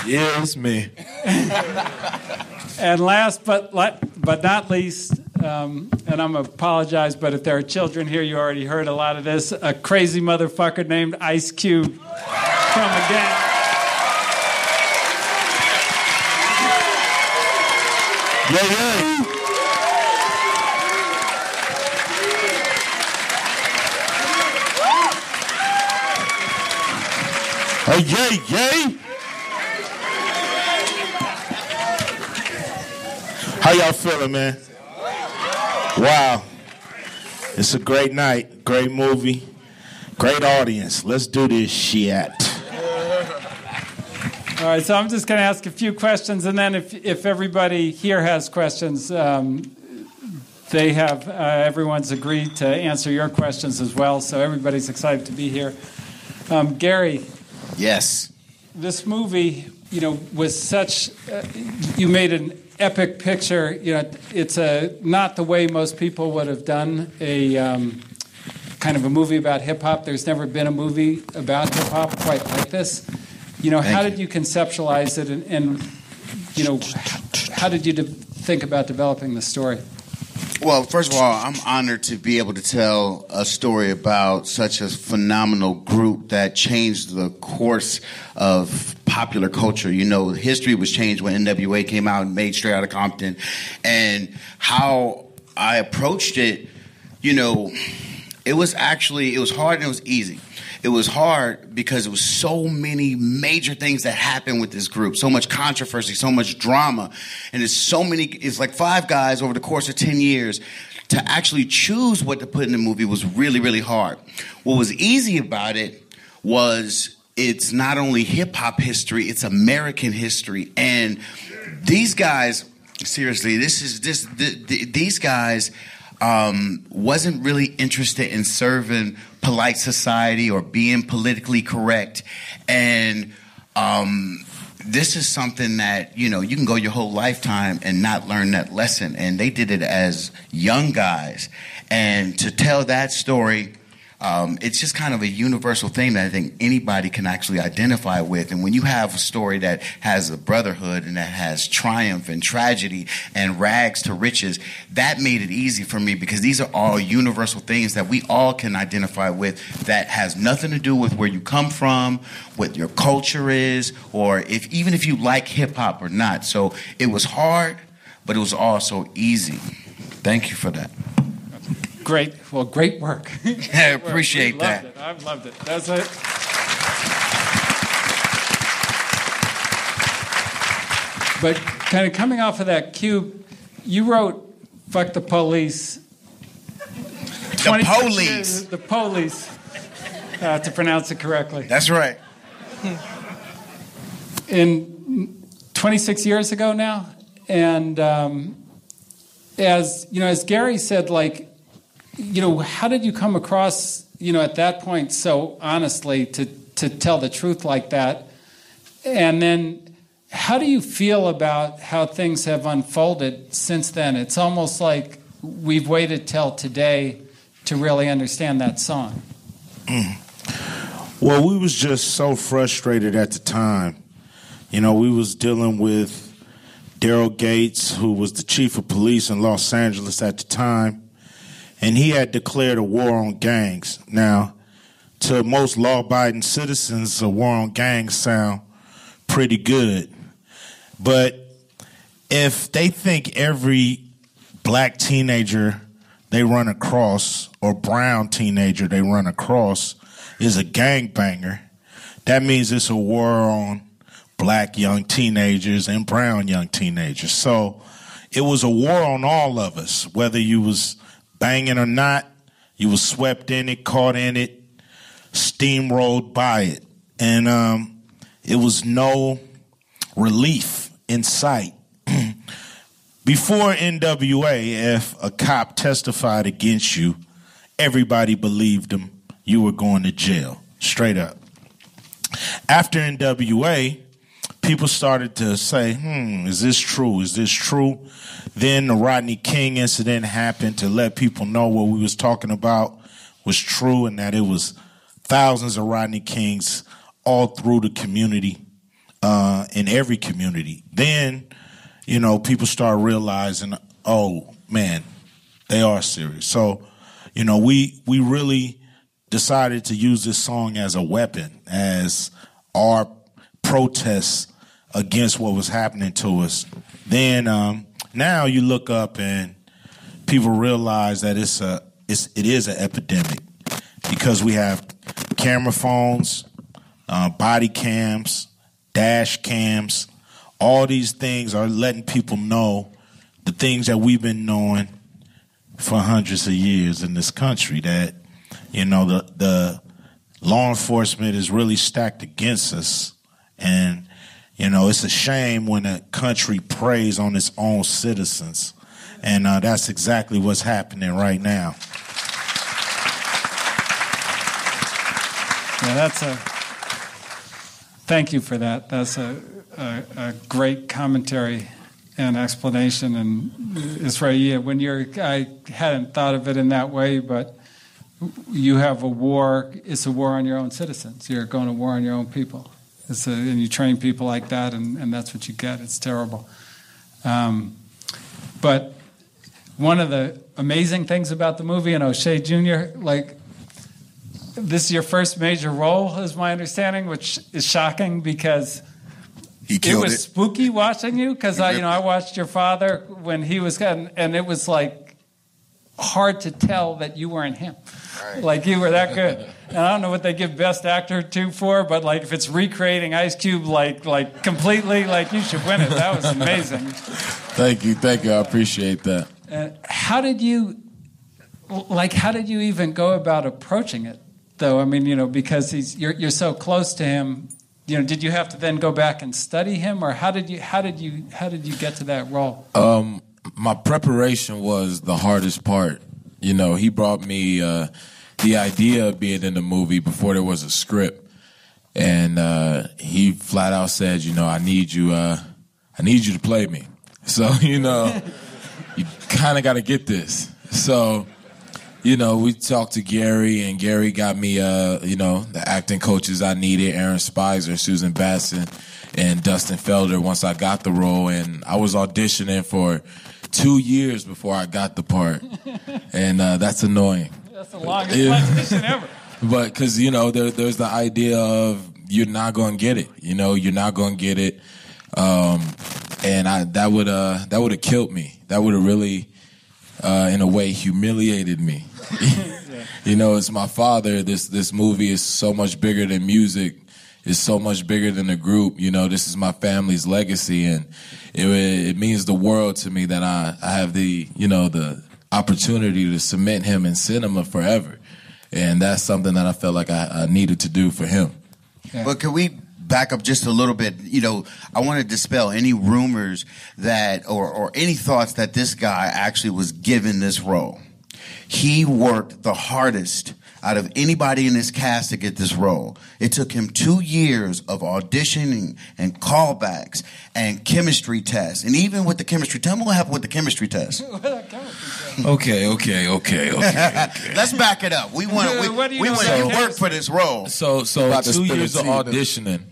Yeah, it's me. And last but not least, and I'm apologize, but if there are children here, you already heard a lot of this. A crazy motherfucker named Ice Cube from a gang. Yeah, yeah. Oh, yay, yay. How y'all feeling, man? Wow. It's a great night, great movie, great audience. Let's do this shit. All right, so I'm just going to ask a few questions, and then if everybody here has questions, they have, everyone's agreed to answer your questions as well, so everybody's excited to be here. Gary. Yes. This movie, was such, you made an epic picture. It's not the way most people would have done a kind of a movie about hip-hop. There's never been a movie about hip-hop quite like this. How did you conceptualize it, and how did you think about developing the story? Well, first of all, I'm honored to be able to tell a story about such a phenomenal group that changed the course of popular culture. History was changed when NWA came out and made Straight Outta Compton. And how I approached it, it was hard and it was easy. It was hard because it was so many major things that happened with this group, so much controversy, so much drama, and it's like 5 guys over the course of 10 years. To actually choose what to put in the movie was really, really hard. What was easy about it was it's not only hip-hop history, it's American history. And these guys, seriously, these guys wasn't really interested in serving polite society or being politically correct. And this is something that, you can go your whole lifetime and not learn that lesson. And they did it as young guys. And to tell that story, it's just kind of a universal thing that I think anybody can actually identify with. And when you have a story that has a brotherhood and that has triumph and tragedy and rags to riches, that made it easy for me because these are all universal things that we all can identify with that has nothing to do with where you come from, what your culture is, or even if you like hip-hop or not. So it was hard, but it was also easy. Thank you for that. Great. Well, great work. I appreciate that. I've loved it. That's it. But kind of coming off of that cube, you wrote "Fuck the Police." The police. The police. To pronounce it correctly. That's right. In 26 years ago now, and as Gary said, how did you come across, at that point so honestly to tell the truth like that? And then how do you feel about how things have unfolded since then? It's almost like we've waited till today to really understand that song. Well, we was just so frustrated at the time. We was dealing with Daryl Gates, who was the chief of police in Los Angeles at the time. And he had declared a war on gangs. Now, to most law-abiding citizens, a war on gangs sound pretty good. But if they think every black teenager they run across or brown teenager they run across is a gangbanger, that means it's a war on black young teenagers and brown young teenagers. So it was a war on all of us, whether you was banging or not, you was swept in it, caught in it, steamrolled by it. And it was no relief in sight. Before NWA, if a cop testified against you, everybody believed him. You were going to jail, straight up. After NWA, people started to say, is this true? Is this true? Then the Rodney King incident happened to let people know what we was talking about was true and that it was thousands of Rodney Kings all through the community. in every community. Then, you know, people start realizing, oh, man, they are serious. So, you know, we really decided to use this song as a weapon, as our protest against what was happening to us. Then now you look up and people realize that it is an epidemic because we have camera phones, body cams, dash cams. All these things are letting people know the things that we've been knowing for hundreds of years in this country, that, you know, the law enforcement is really stacked against us. And, you know, it's a shame when a country preys on its own citizens. And that's exactly what's happening right now. Yeah, thank you for that. That's a great commentary and explanation, and it's right. Yeah, I hadn't thought of it in that way, but you have a war. It's a war on your own citizens. You're going to war on your own people. And you train people like that, and that's what you get. It's terrible. But one of the amazing things about the movie, and O'Shea Jr., like, this is your first major role, is my understanding, which is shocking because it was spooky watching you. Because I watched your father when he was, and it was like hard to tell that you weren't him. Right. Like, you were that good. And I don't know what they give Best Actor to for, but like, if it's recreating Ice Cube like completely, like, you should win it. That was amazing. Thank you. I appreciate that. How did you even go about approaching it, though? I mean, you know, because you're so close to him. You know, did you have to then go back and study him, or how did you get to that role? My preparation was the hardest part. You know, he brought me the idea of being in the movie before there was a script, and he flat out said, you know, I need you to play me. So, you know, you kind of got to get this. So, you know, we talked to Gary, and Gary got me, you know, the acting coaches I needed, Aaron Spicer, Susan Batson, and Dustin Felder, once I got the role. And I was auditioning for 2 years before I got the part. And that's annoying. That's the longest audition ever. But because, you know, there's the idea of you're not going to get it. You know, you're not going to get it. And that would have killed me. That would have really, in a way, humiliated me. You know, it's my father. This movie is so much bigger than music. It's so much bigger than a group. You know, this is my family's legacy, and it means the world to me that I have the opportunity to cement him in cinema forever. And that's something that I felt like I needed to do for him. Yeah. But can we back up just a little bit? You know, I want to dispel any rumors that or any thoughts that this guy actually was given this role. He worked the hardest out of anybody in this cast to get this role. It took him 2 years of auditioning and callbacks and chemistry tests. And even with the chemistry, tell me what happened with the chemistry test. Okay. Let's back it up. We want to work for this role. So 2 years of auditioning.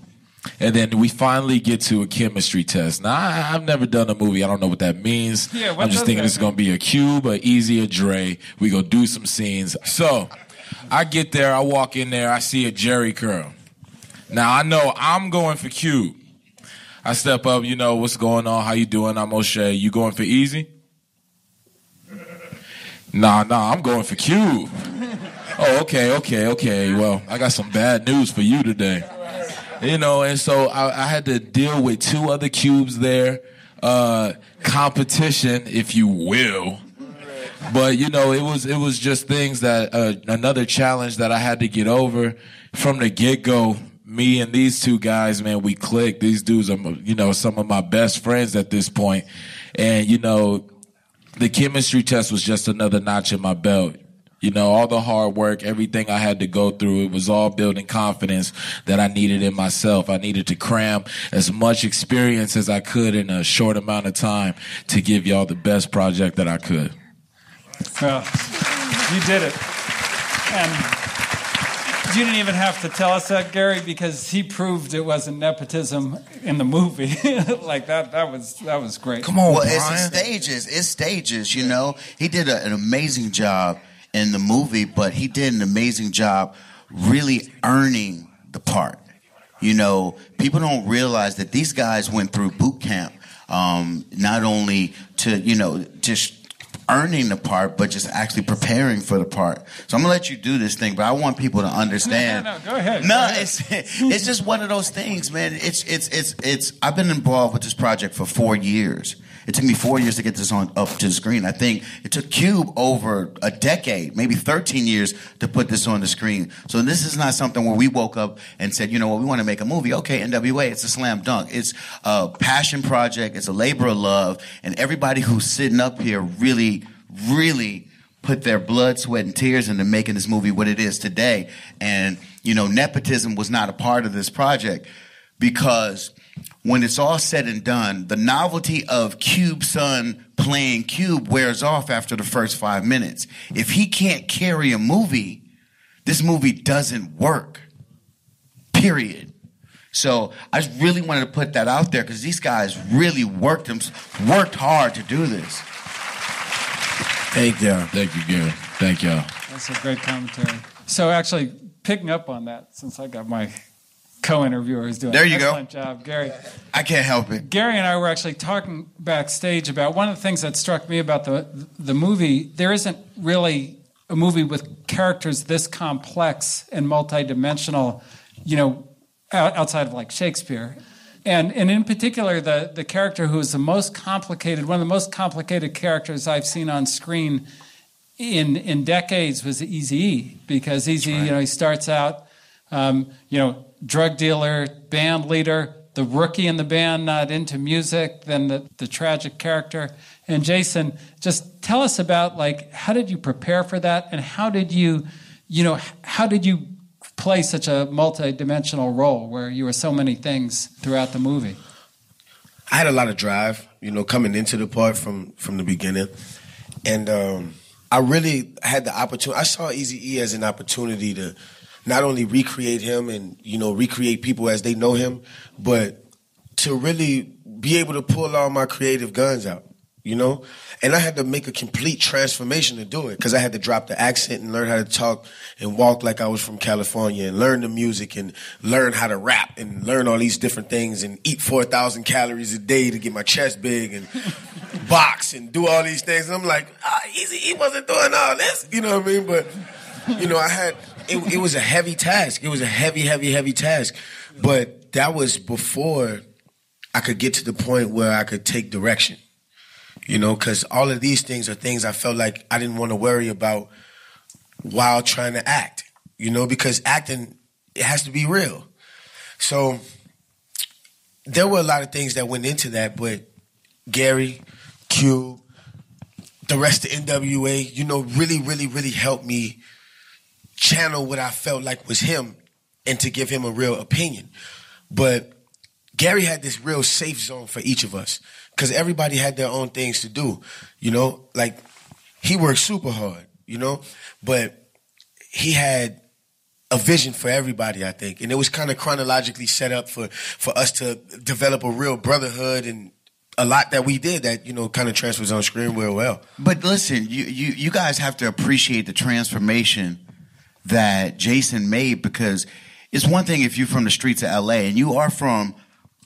And then we finally get to a chemistry test. Now, I've never done a movie. I don't know what that means. Yeah, I'm just thinking it's going to be a Cube, a Easy, a Dre. We go do some scenes. So I get there. I walk in there. I see a Jerry curl. Now, I know I'm going for Cube. I step up. You know, what's going on? How you doing? I'm O'Shea. You going for Easy? Nah, I'm going for Cube. Oh, okay. Well, I got some bad news for you today. You know, and so I had to deal with 2 other Cubes there, competition, if you will. But, you know, it was just things that, another challenge that I had to get over from the get-go. Me and these 2 guys, man, we clicked. These dudes are, you know, some of my best friends at this point. And, you know, the chemistry test was just another notch in my belt. You know, all the hard work, everything I had to go through, it was all building confidence that I needed in myself. I needed to cram as much experience as I could in a short amount of time to give y'all the best project that I could. Well, you did it. And You didn't even have to tell us that, Gary, because he proved it wasn't nepotism in the movie. Like that was great. Come on, well, Brian. It's stages, you know. He did an amazing job in the movie, but he did an amazing job really earning the part. You know, people don't realize that these guys went through boot camp, not only to, you know, just earning the part, but just actually preparing for the part. So I'm gonna let you do this thing, but I want people to understand. No, go ahead. No, it's just one of those things, man. It's. I've been involved with this project for 4 years. It took me 4 years to get this up to the screen. I think it took Cube over a decade, maybe 13 years to put this on the screen. So this is not something where we woke up and said, you know what, we want to make a movie. Okay, NWA, it's a slam dunk. It's a passion project. It's a labor of love. And everybody who's sitting up here really, really put their blood, sweat, and tears into making this movie what it is today. And, you know, nepotism was not a part of this project because when it's all said and done, the novelty of Cube's son playing Cube wears off after the first 5 minutes. If he can't carry a movie, this movie doesn't work. Period. So I just really wanted to put that out there because these guys really worked hard to do this. Thank y'all. Thank you, Gary. Thank y'all. That's a great commentary. So actually, picking up on that, since I got my co-interviewer who's doing an excellent job, Gary. I can't help it. Gary and I were actually talking backstage about one of the things that struck me about the movie. There isn't really a movie with characters this complex and multidimensional, you know, outside of like Shakespeare. And in particular, the character who is the most complicated, one of the most complicated characters I've seen on screen in decades was Eazy-E, because Eazy-E, you know, he starts out, you know, drug dealer, band leader, the rookie in the band, not into music, then the tragic character. And Jason, just tell us about, like, how did you prepare for that, and how did you play such a multi-dimensional role where you were so many things throughout the movie? I had a lot of drive, you know, coming into the part from the beginning. And I really had the opportunity. I saw Eazy-E as an opportunity to not only recreate him and, you know, recreate people as they know him, but to really be able to pull all my creative guns out, you know? And I had to make a complete transformation to do it because I had to drop the accent and learn how to talk and walk like I was from California and learn the music and learn how to rap and learn all these different things and eat 4,000 calories a day to get my chest big and box and do all these things. And I'm like, Eazy-E wasn't doing all this, you know what I mean? But, you know, it was a heavy task. It was a heavy task. But that was before I could get to the point where I could take direction. You know, because all of these things are things I felt like I didn't want to worry about while trying to act. You know, because acting, it has to be real. So there were a lot of things that went into that, but Gary, Q, the rest of NWA, you know, really helped me channel what I felt like was him and to give him a real opinion. But Gary had this real safe zone for each of us because everybody had their own things to do, you know? Like, he worked super hard, you know? But he had a vision for everybody, I think. And it was kind of chronologically set up for us to develop a real brotherhood and a lot that we did that, you know, kind of transfers on screen real well. But listen, you guys have to appreciate the transformation that Jason made, because it's one thing if you're from the streets of LA and you are from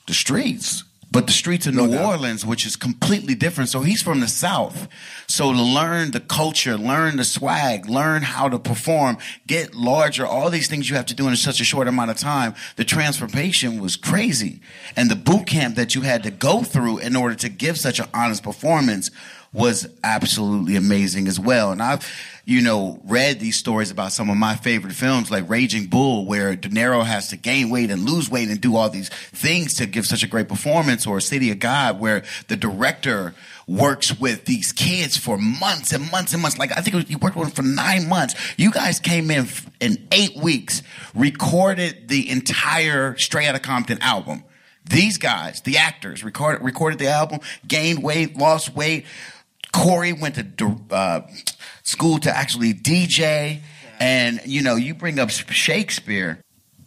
the streets, but the streets of New Orleans, which is completely different. So he's from the South. So to learn the culture, learn the swag, learn how to perform, get larger, all these things you have to do in such a short amount of time, the transformation was crazy. And the boot camp that you had to go through in order to give such an honest performance was absolutely amazing as well. And I've, you know, read these stories about some of my favorite films like Raging Bull, where De Niro has to gain weight and lose weight and do all these things to give such a great performance, or City of God, where the director works with these kids for months and months and months. Like, I think you worked with them for 9 months. You guys came in 8 weeks, recorded the entire Straight Outta Compton album. These guys, the actors, recorded the album, gained weight, lost weight. Corey went to school to actually DJ. And, you know, you bring up Shakespeare.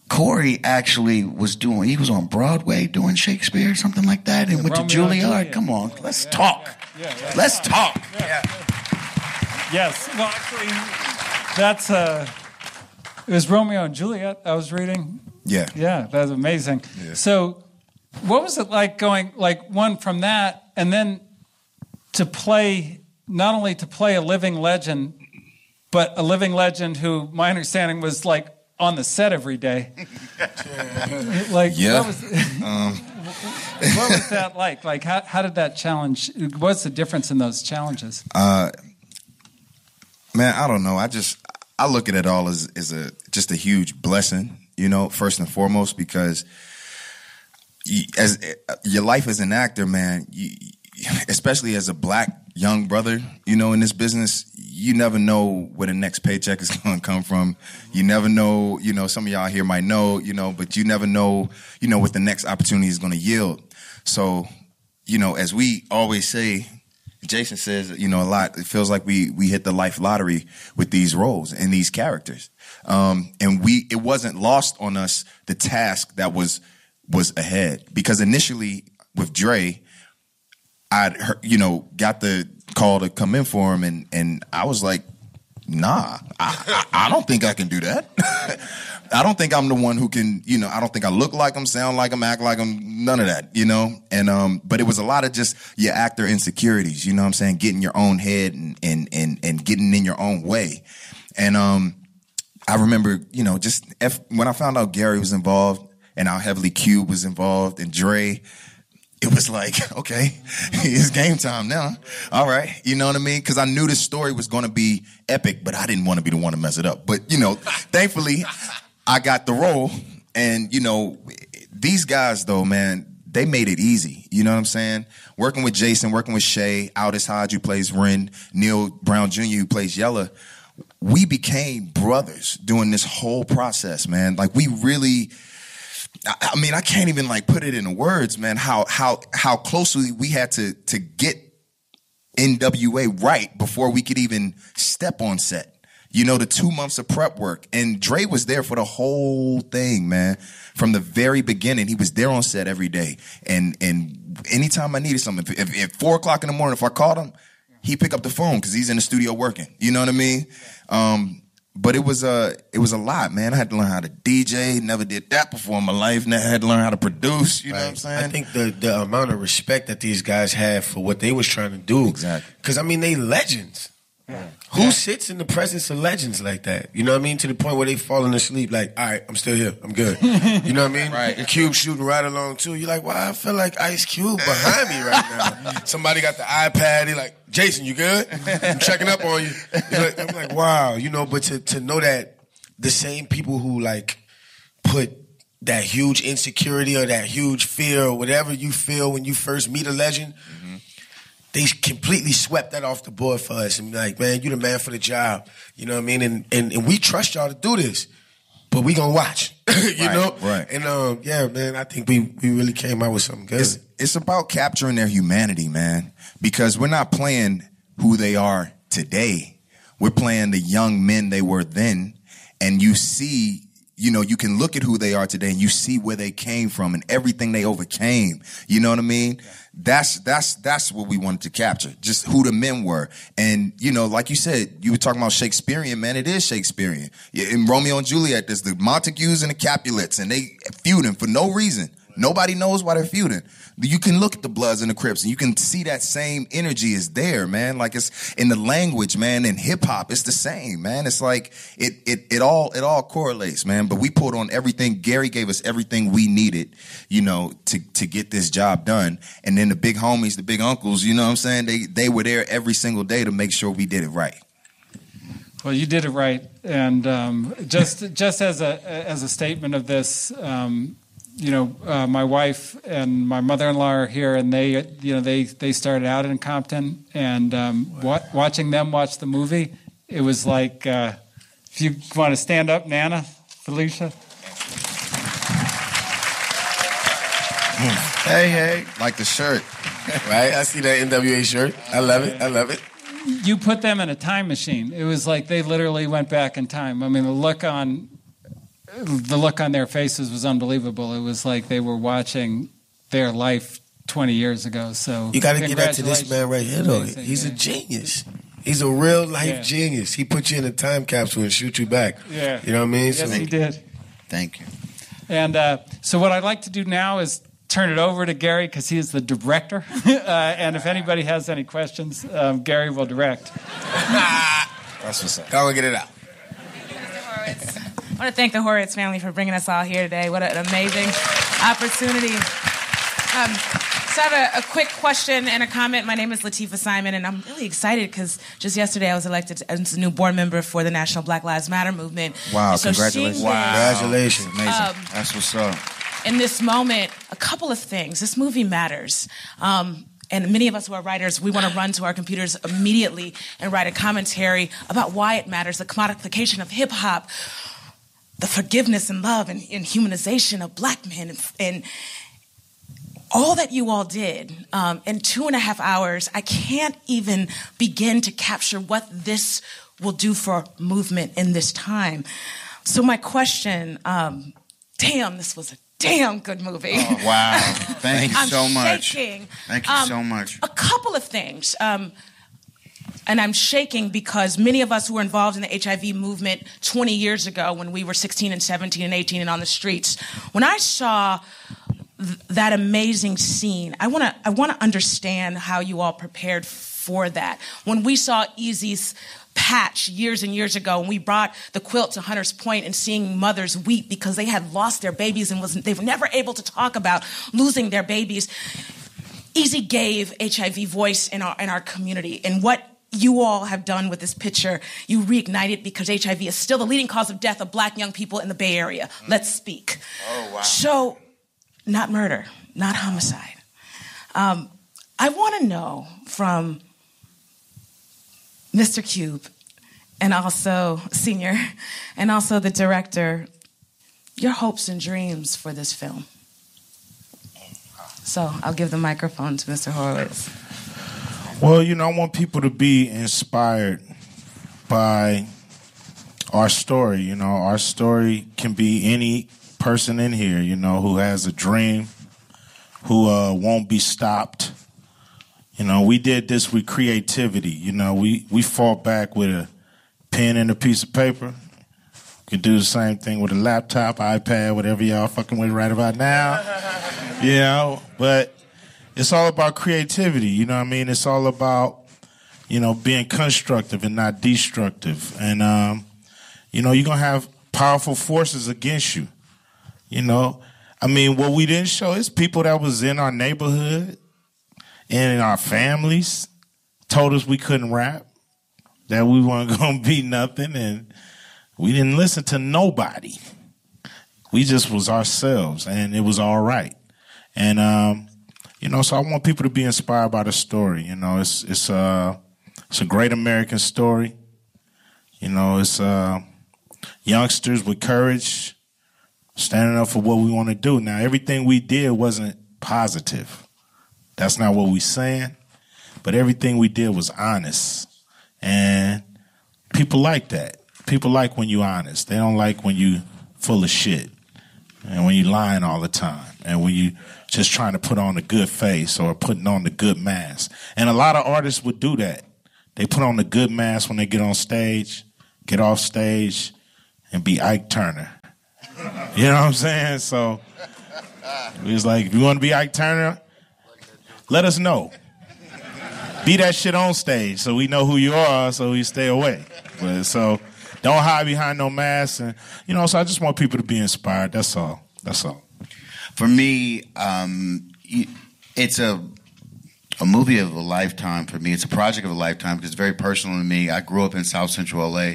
Corey actually he was on Broadway doing Shakespeare, something like that, and went to Juilliard. Come on, let's talk. Let's talk. Yes. Well, actually, that's it was Romeo and Juliet I was reading. Yeah. Yeah, that's amazing. Yeah. So, what was it like going, like, one from that, and then to play, not only to play a living legend, but a living legend who, my understanding, was like on the set every day. Like, yeah. What was that like? Like, how did that challenge? What's the difference in those challenges? Man, I don't know. I look at it all as just a huge blessing, you know, first and foremost, because as your life as an actor, man, especially as a black young brother, you know, in this business, you never know where the next paycheck is going to come from. You never know, you know, some of y'all here might know, you know, but you never know, you know, what the next opportunity is going to yield. So, you know, as we always say, Jason says, you know, a lot, it feels like we hit the life lottery with these roles and these characters. And it wasn't lost on us, the task that was ahead. Because initially with Dre, I'd heard, you know, got the call to come in for him, and I was like, nah, I don't think I can do that. I don't think I'm the one who can, you know, I don't think I look like him, sound like him, act like him, none of that, you know? And but it was a lot of just your actor insecurities, you know what I'm saying? Getting your own head and getting in your own way. And I remember, you know, just when I found out Gary was involved and how heavily Cube was involved and Dre, it was like, okay, it's game time now. All right. You know what I mean? Because I knew this story was going to be epic, but I didn't want to be the one to mess it up. But, you know, thankfully, I got the role. And, you know, these guys, though, man, they made it easy. You know what I'm saying? Working with Jason, working with Shay, Aldis Hodge, who plays Ren, Neil Brown Jr., who plays Yella, we became brothers during this whole process, man. Like, we really... I mean, I can't even like put it into words, man, how closely we had to get NWA right before we could even step on set. You know, the 2 months of prep work. And Dre was there for the whole thing, man. From the very beginning, he was there on set every day. And anytime I needed something, if at 4 o'clock in the morning, if I called him, he'd pick up the phone because he's in the studio working. You know what I mean? But it was a lot, man. I had to learn how to DJ. Never did that before in my life. I had to learn how to produce. You know what I'm saying? I think the amount of respect that these guys have for what they was trying to do. Exactly. Because, I mean, they legends. Yeah. Who sits in the presence of legends like that? You know what I mean? To the point where they falling asleep like, all right, I'm still here. I'm good. You know what I mean? Right. And Cube shooting right along, too. You're like, wow, I feel like Ice Cube behind me right now. Somebody got the iPad. He like, Jason, you good? I'm checking up on you. I'm like, wow. You know, but to know that the same people who, like, put that huge insecurity or that huge fear or whatever you feel when you first meet a legend, they completely swept that off the board for us and be like, man, you the man for the job. You know what I mean? And we trust y'all to do this, but we gonna watch. you know? Right. And yeah, man, I think we really came out with something good. It's about capturing their humanity, man. Because we're not playing who they are today. We're playing the young men they were then. And you see, you know, you can look at who they are today and you see where they came from and everything they overcame. You know what I mean? That's what we wanted to capture, just who the men were. And, you know, like you said, you were talking about Shakespearean, man. It is Shakespearean. In Romeo and Juliet, there's the Montagues and the Capulets, and they feuding for no reason. Nobody knows why they're feuding. You can look at the Bloods and the Crips, and you can see that same energy is there, man. Like it's in the language, man. In hip hop, it's the same, man. It's like it all correlates, man. But we pulled on everything. Gary gave us everything we needed, you know, to get this job done. And then the big homies, the big uncles, you know what I'm saying? They were there every single day to make sure we did it right. Well, you did it right, and just as a statement of this. You know, my wife and my mother-in-law are here, and they started out in Compton, and watching them watch the movie, it was like, if you want to stand up, Nana, Felicia. Hey, like the shirt, right? I see that NWA shirt. I love it. you put them in a time machine. It was like they literally went back in time. I mean, the look on their faces was unbelievable. It was like they were watching their life 20 years ago. So you got to get that to this man right here, though. He's a genius. He's a real life genius. He put you in a time capsule and shoot you back. Yeah. You know what I mean? Yes, he did. Thank you. And so what I'd like to do now is turn it over to Gary because he is the director. And if anybody has any questions, Gary will direct. That's what's up. Go and get it out. Horowitz. I want to thank the Horowitz family for bringing us all here today. What an amazing opportunity. So I have a quick question and a comment. My name is Latifah Simon, and I'm really excited because just yesterday I was elected as a new board member for the National Black Lives Matter movement. Wow, so congratulations. Congratulations. Amazing. That's what's up. In this moment, a couple of things. This movie matters. And many of us who are writers, we want to run to our computers immediately and write a commentary about why it matters, the commodification of hip-hop, the forgiveness and love and humanization of black men, and all that you all did in 2.5 hours. I can't even begin to capture what this will do for movement in this time. So my question, damn, this was a damn good movie. Oh, wow. Thank you so much. Shaking. Thank you so much. A couple of things. And I'm shaking because many of us who were involved in the HIV movement 20 years ago when we were 16 and 17 and 18 and on the streets, when I saw that amazing scene, I want to understand how you all prepared for that. When we saw Easy's patch years and years ago, and we brought the quilt to Hunter's Point and seeing mothers weep because they had lost their babies and they were never able to talk about losing their babies. Easy gave HIV voice in our community, and what you all have done with this picture, you reignited because HIV is still the leading cause of death of black young people in the Bay Area. Let's speak. Oh, wow. So, not murder, not homicide. I want to know from Mr. Cube and also Senior and also the director, your hopes and dreams for this film. So I'll give the microphone to Mr. Horowitz. Well, I want people to be inspired by our story. Our story can be any person in here, who has a dream, who won't be stopped. We did this with creativity. We fought back with a pen and a piece of paper. Could do the same thing with a laptop, iPad, whatever y'all fucking with right about now. But it's all about creativity, It's all about, being constructive and not destructive. And, you're going to have powerful forces against you. What we didn't show is people that was in our neighborhood and in our families told us we couldn't rap, that we weren't going to be nothing, and we didn't listen to nobody. We just was ourselves, and it was all right. And, so I want people to be inspired by the story. It's a great American story. It's youngsters with courage, standing up for what we want to do. Now, everything we did wasn't positive. That's not what we're saying. But everything we did was honest. And people like that. People like when you're honest. They don't like when you full of shit and when you lying all the time and when you just trying to put on a good face or putting on the good mask. And a lot of artists would do that. They put on the good mask when they get on stage, get off stage, and be Ike Turner. You know what I'm saying? So it was like, if you want to be Ike Turner, let us know. Be that shit on stage so we know who you are so we stay away. But so don't hide behind no mask. And, so I just want people to be inspired. That's all. For me, it's a movie of a lifetime for me. It's a project of a lifetime because it's very personal to me. I grew up in South Central LA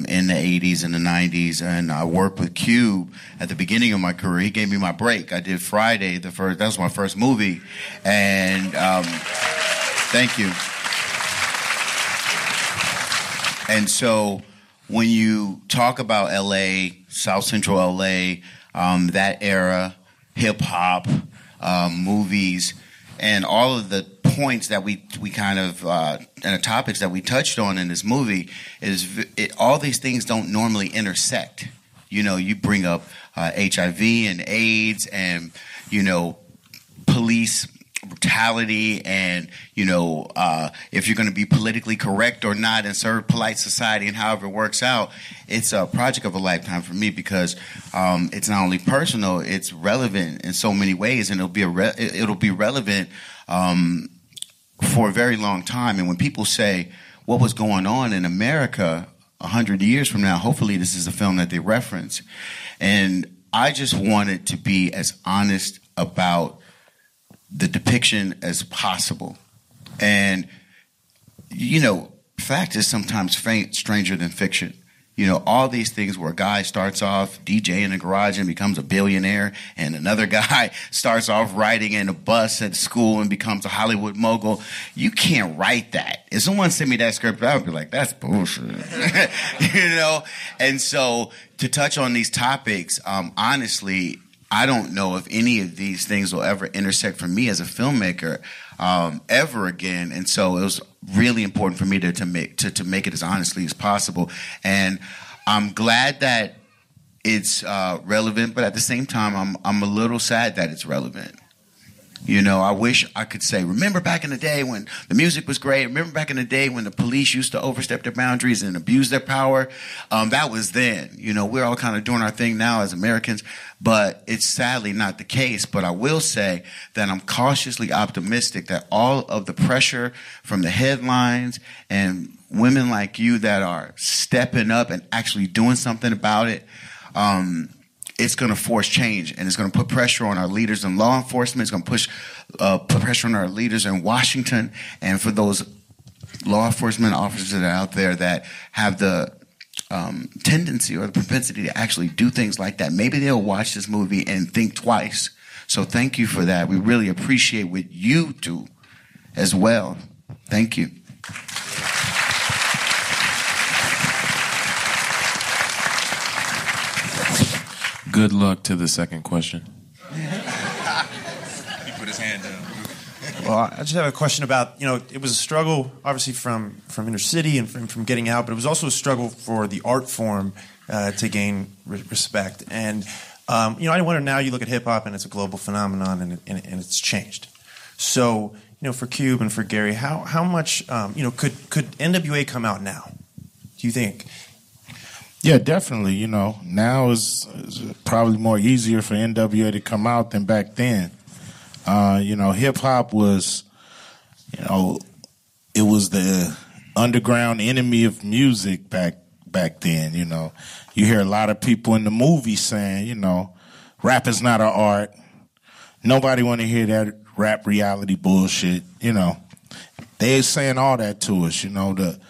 in the 80s and the 90s, and I worked with Cube at the beginning of my career. He gave me my break. I did Friday, that was my first movie, and thank you. And so when you talk about LA, South Central LA, that era, hip-hop, movies, and all of the points that we kind of and the topics that we touched on in this movie is all these things don't normally intersect. You know, you bring up HIV and AIDS and, you know, police brutality and, you know, if you're going to be politically correct or not and serve polite society and however it works out. It's a project of a lifetime for me because it's not only personal, it's relevant in so many ways, and it'll be relevant for a very long time. And when people say what was going on in America 100 years from now, hopefully this is a film that they reference. And I just wanted to be as honest about the depiction as possible. And, you know, fact is sometimes stranger than fiction. You know, all these things where a guy starts off DJ in a garage and becomes a billionaire, and another guy starts off riding in a bus at school and becomes a Hollywood mogul. You can't write that. If someone sent me that script, I would be like, that's bullshit. You know? And so to touch on these topics, honestly, I don't know if any of these things will ever intersect for me as a filmmaker ever again. And so it was really important for me to make it as honestly as possible. And I'm glad that it's relevant, but at the same time, I'm a little sad that it's relevant. You know, I wish I could say, remember back in the day when the music was great. Remember back in the day when the police used to overstep their boundaries and abuse their power. That was then. You know, we're all kind of doing our thing now as Americans, but it's sadly not the case. But I will say that I'm cautiously optimistic that all of the pressure from the headlines and women like you that are stepping up and actually doing something about it, it's going to force change, and it's going to put pressure on our leaders in law enforcement. It's going to put pressure on our leaders in Washington, and for those law enforcement officers that are out there that have the tendency or the propensity to actually do things like that, maybe they'll watch this movie and think twice. So thank you for that. We really appreciate what you do as well. Thank you. Good luck to the second question. He put his hand down. Well, I just have a question about, you know, it was a struggle, obviously, from inner city and from getting out, but it was also a struggle for the art form to gain respect. And, you know, I wonder now you look at hip-hop and it's a global phenomenon and it's changed. So, you know, for Cube and for Gary, how much, you know, could NWA come out now, do you think? Yeah, definitely. You know, now is probably more easier for NWA to come out than back then. You know, hip hop was, you know, it was the underground enemy of music back then. You know, you hear a lot of people in the movies saying, you know, rap is not an art. Nobody want to hear that rap reality bullshit. You know, they saying all that to us. You know, the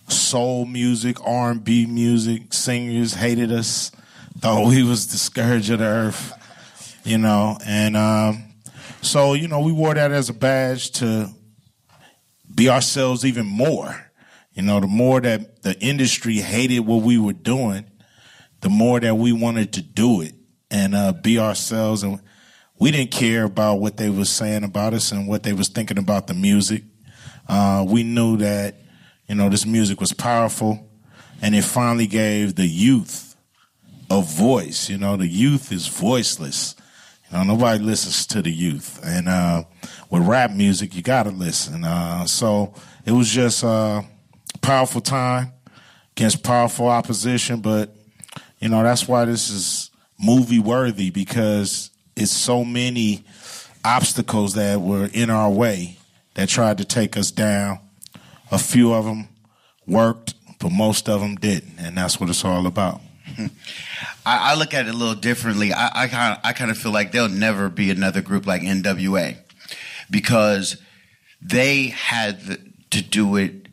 soul music, R&B music, singers hated us, thought we was the scourge of the earth, you know. And so, you know, we wore that as a badge to be ourselves even more. You know, the more that the industry hated what we were doing, the more that we wanted to do it and be ourselves. And we didn't care about what they was saying about us and what they was thinking about the music. We knew that, you know, this music was powerful, and it finally gave the youth a voice. You know, the youth is voiceless. You know, nobody listens to the youth. And with rap music, you got to listen. So it was just a powerful time against powerful opposition. But, you know, that's why this is movie-worthy, because it's so many obstacles that were in our way that tried to take us down. A few of them worked, but most of them didn't, and that's what it's all about. I look at it a little differently. I kind of feel like there'll never be another group like NWA because they had to do it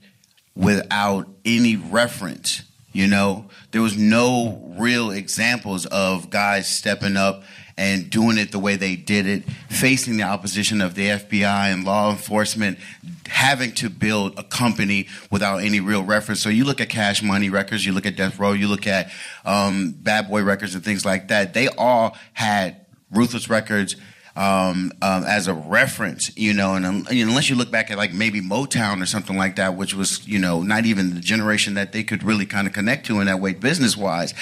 without any reference. You know, there was no real examples of guys stepping up and doing it the way they did it, facing the opposition of the FBI and law enforcement, having to build a company without any real reference. So you look at Cash Money Records, you look at Death Row, you look at Bad Boy Records and things like that. They all had Ruthless Records, as a reference, and unless you look back at like maybe Motown or something like that, which was, not even the generation that they could really kind of connect to in that way business-wise,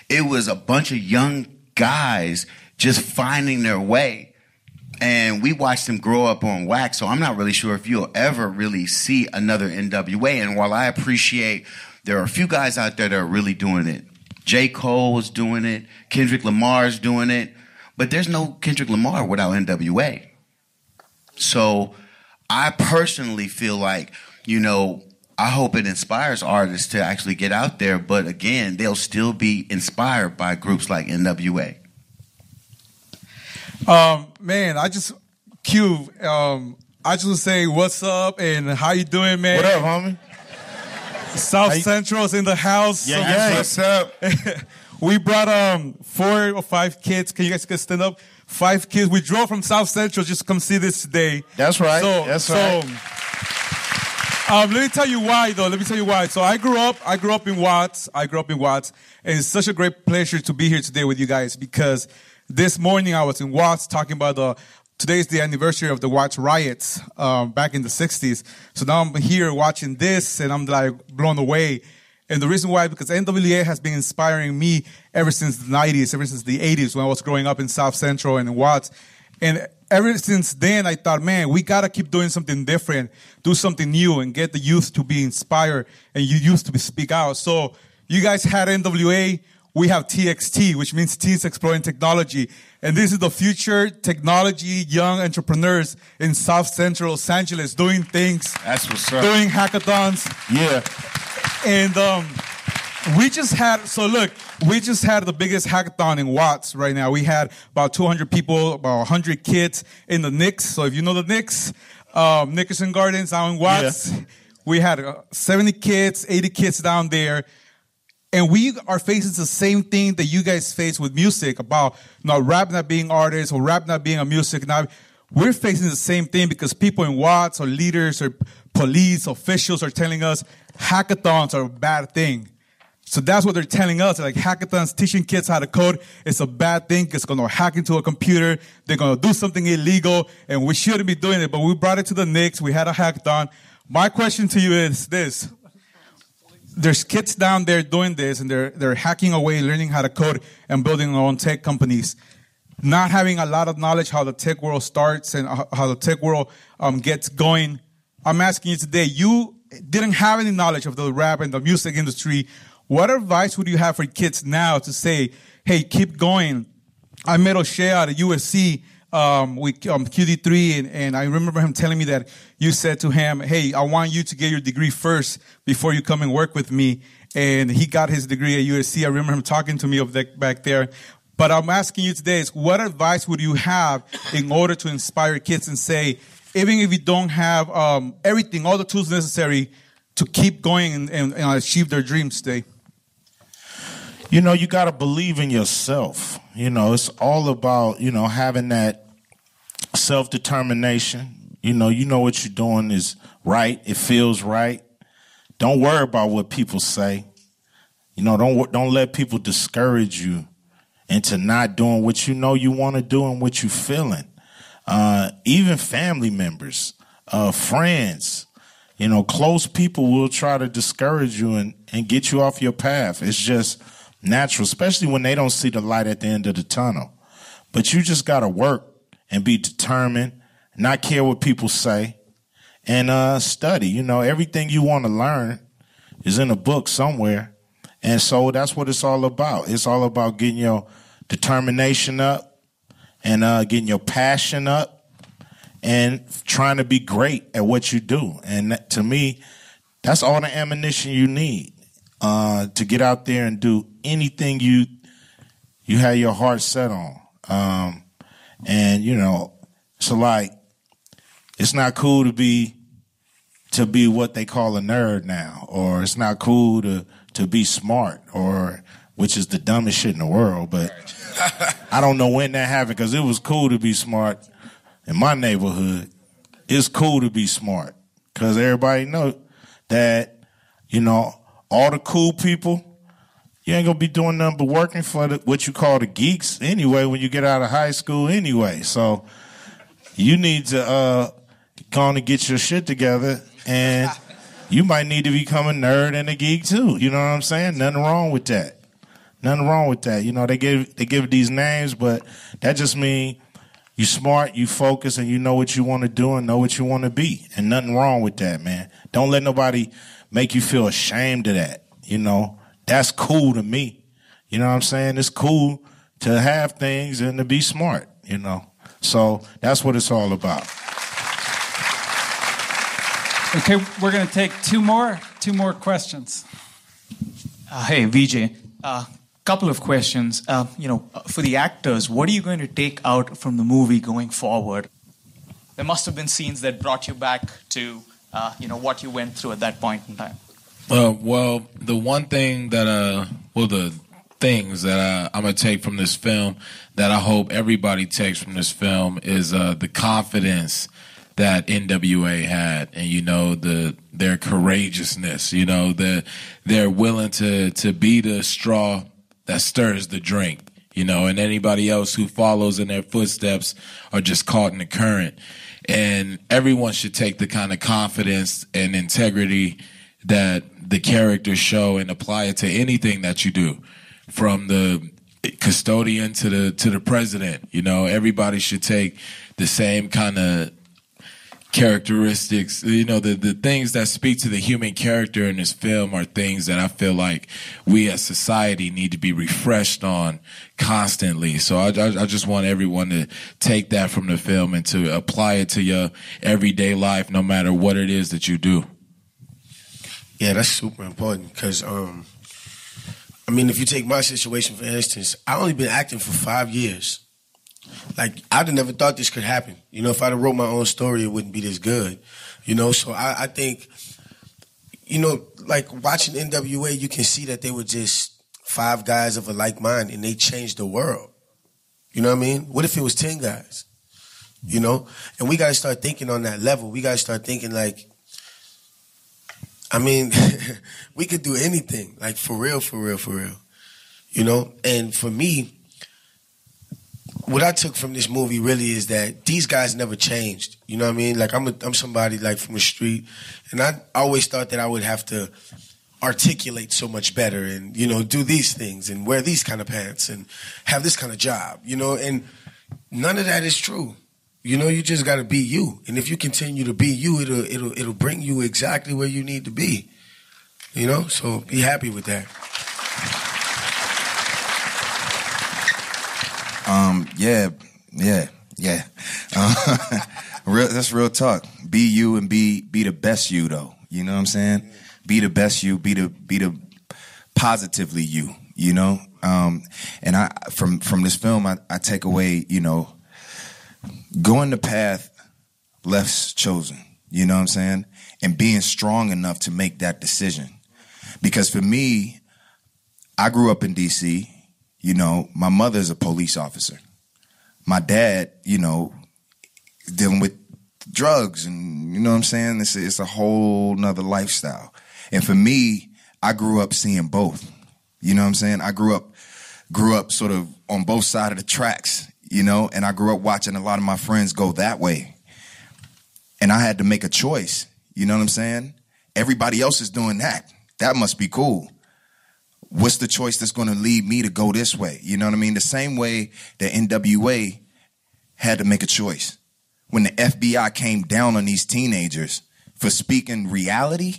it was a bunch of young guys just finding their way. And we watched them grow up on wax, so I'm not really sure if you'll ever really see another NWA. And while I appreciate there are a few guys out there that are really doing it, J. Cole was doing it, Kendrick Lamar's doing it, but there's no Kendrick Lamar without NWA. So I personally feel like, I hope it inspires artists to actually get out there, but again, they'll still be inspired by groups like NWA. Man, I just want to say what's up and how you doing, man? What up, homie? South Central's in the house. Yeah, what's up? We brought 4 or 5 kids. Can you guys stand up? 5 kids. We drove from South Central just to come see this today. That's right. Right. Let me tell you why, though. So I grew up in Watts. And it's such a great pleasure to be here today with you guys because this morning I was in Watts talking about today's the anniversary of the Watts riots back in the 60s. So now I'm here watching this and I'm like blown away. And the reason why, because NWA has been inspiring me ever since the 90s, ever since the 80s when I was growing up in South Central and in Watts. And ever since then, I thought, man, we got to keep doing something different, do something new and get the youth to be inspired and you youth to speak out. So you guys had NWA. We have TXT, which means Teens Exploring Technology. And this is the future technology young entrepreneurs in South Central Los Angeles doing things. That's what's up. Doing hackathons. Yeah. And we just had the biggest hackathon in Watts right now. We had about 200 people, about 100 kids in the Knicks. So if you know the Knicks, Nickerson Gardens out in Watts, we had 70 kids, 80 kids down there. And we are facing the same thing that you guys face with music about rap not being artists or rap not being a music. Now, we're facing the same thing because people in Watts or leaders or police officials are telling us hackathons are a bad thing. So that's what they're telling us. Like hackathons, teaching kids how to code, it's a bad thing. It's going to hack into a computer. They're going to do something illegal, and we shouldn't be doing it. But we brought it to the Knicks. We had a hackathon. My question to you is this. There's kids down there doing this, and they're hacking away, learning how to code, and building their own tech companies. Not having a lot of knowledge how the tech world starts and how the tech world gets going. I'm asking you today, you didn't have any knowledge of the rap and the music industry. What advice would you have for kids now to say, hey, keep going? I met O'Shea at USC with QD3, and I remember him telling me that you said to him, hey, I want you to get your degree first before you come and work with me. And he got his degree at USC. I remember him talking to me of that back there. But I'm asking you today is what advice would you have in order to inspire kids and say, even if you don't have everything, all the tools necessary to keep going and achieve their dreams today? You got to believe in yourself. It's all about, having that self-determination. You know what you're doing is right. It feels right. Don't worry about what people say. Don't let people discourage you into not doing what you know you want to do and what you're feeling. Even family members, friends, close people will try to discourage you and get you off your path. It's just natural, especially when they don't see the light at the end of the tunnel. But you just got to work and be determined, not care what people say, and study. Everything you want to learn is in a book somewhere. And so that's what it's all about. It's all about getting your determination up and getting your passion up and trying to be great at what you do. And that, to me, that's all the ammunition you need to get out there and do anything you have your heart set on. So like, it's not cool to be what they call a nerd now, or it's not cool to be smart, or which is the dumbest shit in the world. But I don't know when that happened, because it was cool to be smart in my neighborhood. It's cool to be smart because everybody know that, all the cool people, you ain't gonna be doing nothing but working for what you call the geeks anyway when you get out of high school anyway. So you need to go on and get your shit together, and you might need to become a nerd and a geek too. You know what I'm saying? Nothing wrong with that. Nothing wrong with that. You know, they give these names, but that just means you smart, you focus, and you know what you want to do and know what you want to be. And nothing wrong with that, man. Don't let nobody make you feel ashamed of that. You know, that's cool to me. You know what I'm saying? It's cool to have things and to be smart, you know. So that's what it's all about. Okay, we're going to take two more questions. Hey, VJ. Couple of questions. For the actors, what are you going to take out from the movie going forward? There must have been scenes that brought you back to, what you went through at that point in time. Well, the one thing that, the things that I'm going to take from this film that I hope everybody takes from this film is the confidence that NWA had, and their courageousness. They're willing to be the straw that stirs the drink. And anybody else who follows in their footsteps are just caught in the current. And everyone should take the kind of confidence and integrity that the characters show and apply it to anything that you do, from the custodian to the president. Everybody should take the same kind of characteristics. The things that speak to the human character in this film are things that I feel like we as society need to be refreshed on constantly. So I just want everyone to take that from the film and to apply it to your everyday life, no matter what it is that you do. Yeah, that's super important because, if you take my situation, for instance, I only been acting for 5 years. Like, I'd have never thought this could happen. If I'd have wrote my own story, it wouldn't be this good. So I think, like watching NWA, you can see that they were just 5 guys of a like mind and they changed the world. You know what I mean? What if it was 10 guys? And we got to start thinking on that level. We got to start thinking like, we could do anything, like for real. And for me, what I took from this movie really is that these guys never changed. You know what I mean? Like I'm somebody like from the street, and I always thought that I would have to articulate so much better and, do these things and wear these kind of pants and have this kind of job, and none of that is true. You just got to be you. And if you continue to be you, it'll bring you exactly where you need to be. So be happy with that. Yeah. That's real talk. Be you and be the best you, though. You know what I'm saying? Be the best you. Be the positively you. And I from this film, I take away, going the path less chosen. You know what I'm saying? And being strong enough to make that decision. Because for me, I grew up in D.C. My mother's a police officer. My dad, dealing with drugs and, you know what I'm saying? It's a whole nother lifestyle. And for me, I grew up seeing both. You know what I'm saying? I grew up sort of on both sides of the tracks, and I grew up watching a lot of my friends go that way. And I had to make a choice. You know what I'm saying? Everybody else is doing that. That must be cool. What's the choice that's going to lead me to go this way? You know what I mean? The same way that NWA had to make a choice. When the FBI came down on these teenagers for speaking reality,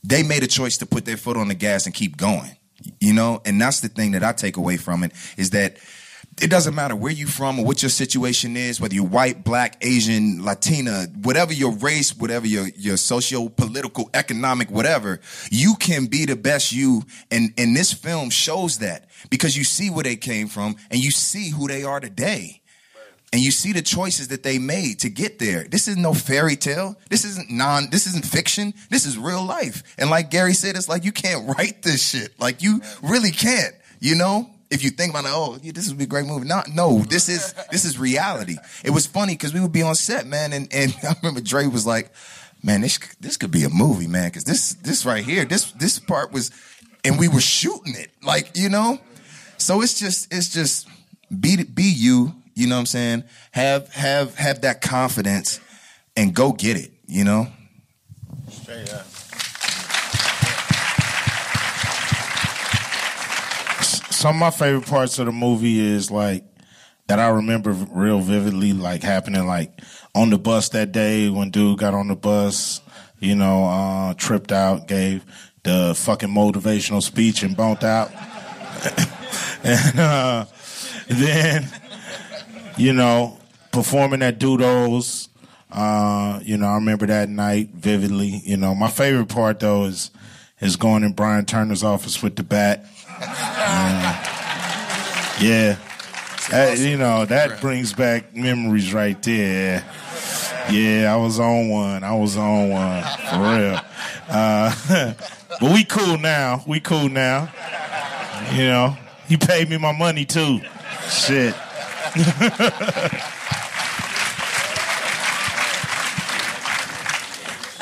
they made a choice to put their foot on the gas and keep going. And that's the thing that I take away from it, is that it doesn't matter where you're from or what your situation is, whether you're white, black, Asian, Latina, whatever your race, whatever your socio-political, economic, whatever, you can be the best you. And this film shows that, because you see where they came from and you see who they are today. And you see the choices that they made to get there. This is no fairy tale. This isn't fiction. This is real life. And like Gary said, it's like you can't write this shit. Like you really can't, If you think about it, this would be a great movie. No, this is reality. It was funny because we would be on set, man, and I remember Dre was like, man, this could be a movie, man, because this right here, this part was, and we were shooting it, like, you know. So it's just be you, you know what I'm saying? Have that confidence and go get it, you know. Straight up. Some of my favorite parts of the movie is like that I remember real vividly, like happening like on the bus that day when dude got on the bus, you know, tripped out, gave the fucking motivational speech and bumped out. And then, you know, performing at Dudo's, you know, I remember that night vividly. You know, my favorite part though is going in Brian Turner's office with the bat. Yeah. You know, that brings back memories right there. Yeah, I was on one. For real. But we cool now. You know, he paid me my money too. Shit.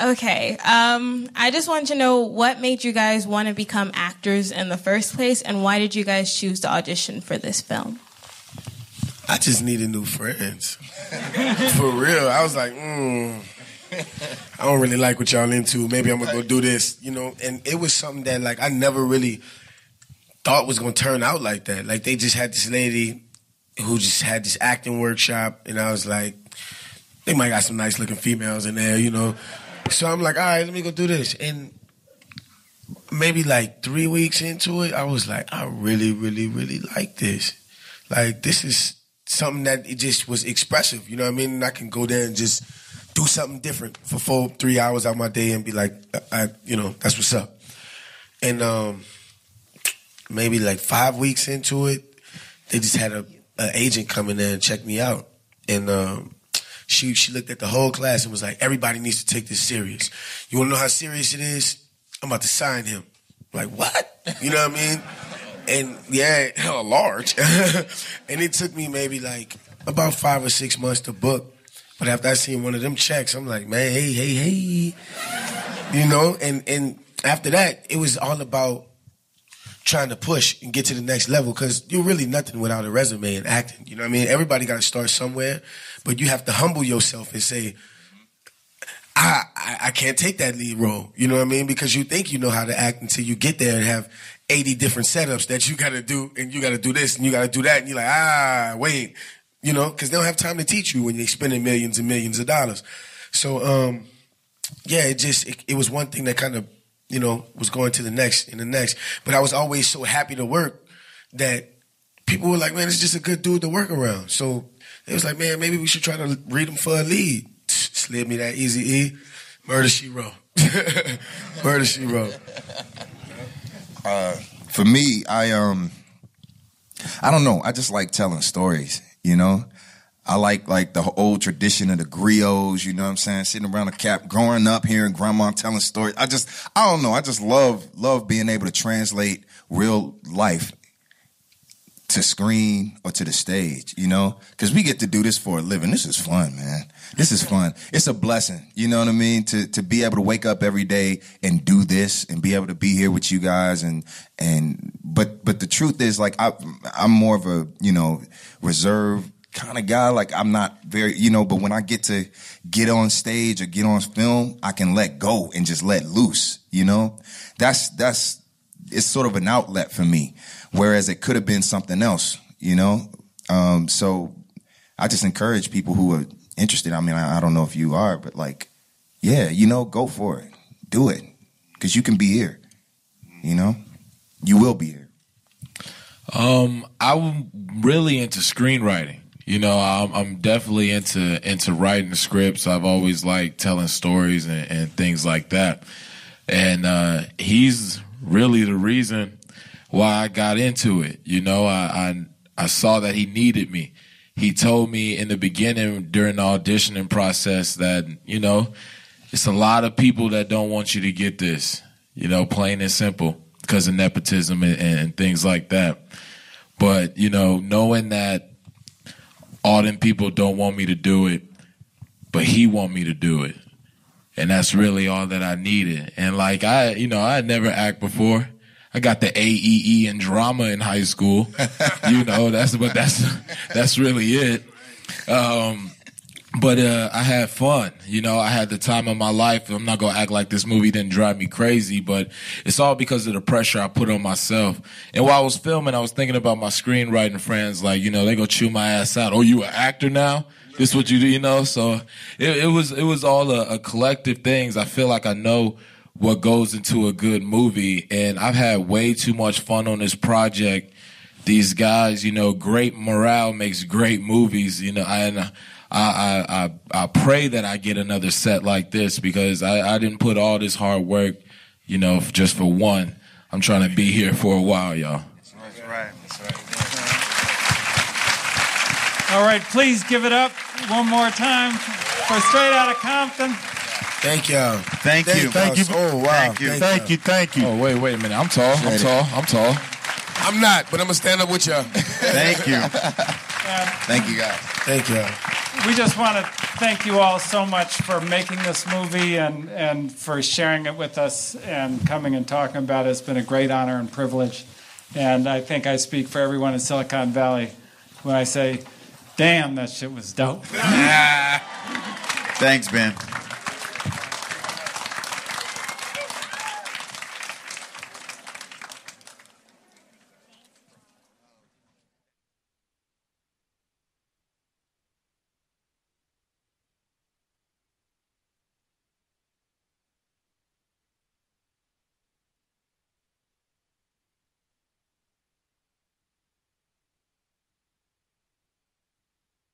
Okay, I just wanted to know what made you guys want to become actors in the first place, and why did you guys choose to audition for this film? I just needed new friends. For real. I was like, I don't really like what y'all into. Maybe I'm going to go do this, you know. And it was something that, like, I never really thought was going to turn out like that. Like, they just had this lady who just had this acting workshop, and I was like, they might got some nice-looking females in there, you know. So I'm like, all right, let me go do this. And maybe like 3 weeks into it, I was like, I really, really, really like this. Like, this is something that it just was expressive, you know what I mean? And I can go there and just do something different for 3 hours out of my day and be like, you know, that's what's up. And maybe like 5 weeks into it, they just had an agent come in there and check me out. And she looked at the whole class and was like, everybody needs to take this serious. You want to know how serious it is? I'm about to sign him. I'm like, what? You know what I mean? And yeah, hella large. And it took me maybe like about 5 or 6 months to book. But after I seen one of them checks, I'm like, man, hey. You know, and after that, it was all about trying to push and get to the next level, because you're really nothing without a resume in acting. You know what I mean? Everybody got to start somewhere, but you have to humble yourself and say, I can't take that lead role. You know what I mean? Because you think you know how to act until you get there and have 80 different setups that you got to do, and you got to do this and you got to do that, and you're like, wait, you know, because they don't have time to teach you when you're spending millions and millions of dollars. So, yeah, it was one thing that kind of, you know, was going to the next and the next. But I was always so happy to work that people were like, man, it's just a good dude to work around. So it was like, man, maybe we should try to read him for a lead. Slid me that Easy E. Murder, She Wrote. Murder, She Wrote. For me, I don't know. I just like telling stories, you know? I like the old tradition of the griots, you know what I'm saying? Sitting around a cap, growing up, hearing grandma telling stories. I don't know. I just love being able to translate real life to screen or to the stage, you know? Because we get to do this for a living. This is fun, man. This is fun. It's a blessing, you know what I mean? To be able to wake up every day and do this and be able to be here with you guys. But the truth is, like, I'm more of a, you know, reserved kind of guy. Like, I'm not very, you know, but when I get to get on stage or get on film, I can let go and just let loose, you know? It's sort of an outlet for me, whereas it could have been something else, you know? So I just encourage people who are interested. I mean, I don't know if you are, but like, yeah, you know, go for it. Do it. Because you can be here, you know? You will be here. I'm really into screenwriting. You know, I'm definitely into writing the scripts. I've always liked telling stories and things like that. And he's really the reason why I got into it. You know, I saw that he needed me. He told me in the beginning during the auditioning process that, you know, it's a lot of people that don't want you to get this, you know, plain and simple, because of nepotism and things like that. But, you know, knowing that all them people don't want me to do it, but he want me to do it. And that's really all that I needed. And like, I had never act before. I got the AEE in drama in high school. You know, that's really it. But I had fun. You know, I had the time of my life. I'm not going to act like this movie didn't drive me crazy, but it's all because of the pressure I put on myself. And while I was filming, I was thinking about my screenwriting friends. Like, you know, they go chew my ass out. Oh, you an actor now? This is what you do, you know? So it was all a collective things. I feel like I know what goes into a good movie. And I've had way too much fun on this project. These guys, you know, great morale makes great movies, you know, and I pray that I get another set like this because I didn't put all this hard work, you know, just for one. I'm trying to be here for a while, y'all. That's right. All right, please give it up one more time for Straight Outta Compton. Thank y'all. Thank you. Oh, wow. Thank you. Oh, wait a minute. I'm tall. I'm not, but I'm going to stand up with y'all. Thank you. Thank you, guys. Thank y'all. We just want to thank you all so much for making this movie and for sharing it with us and coming and talking about it. It's been a great honor and privilege. And I think I speak for everyone in Silicon Valley when I say, damn, that shit was dope. Thanks, Ben.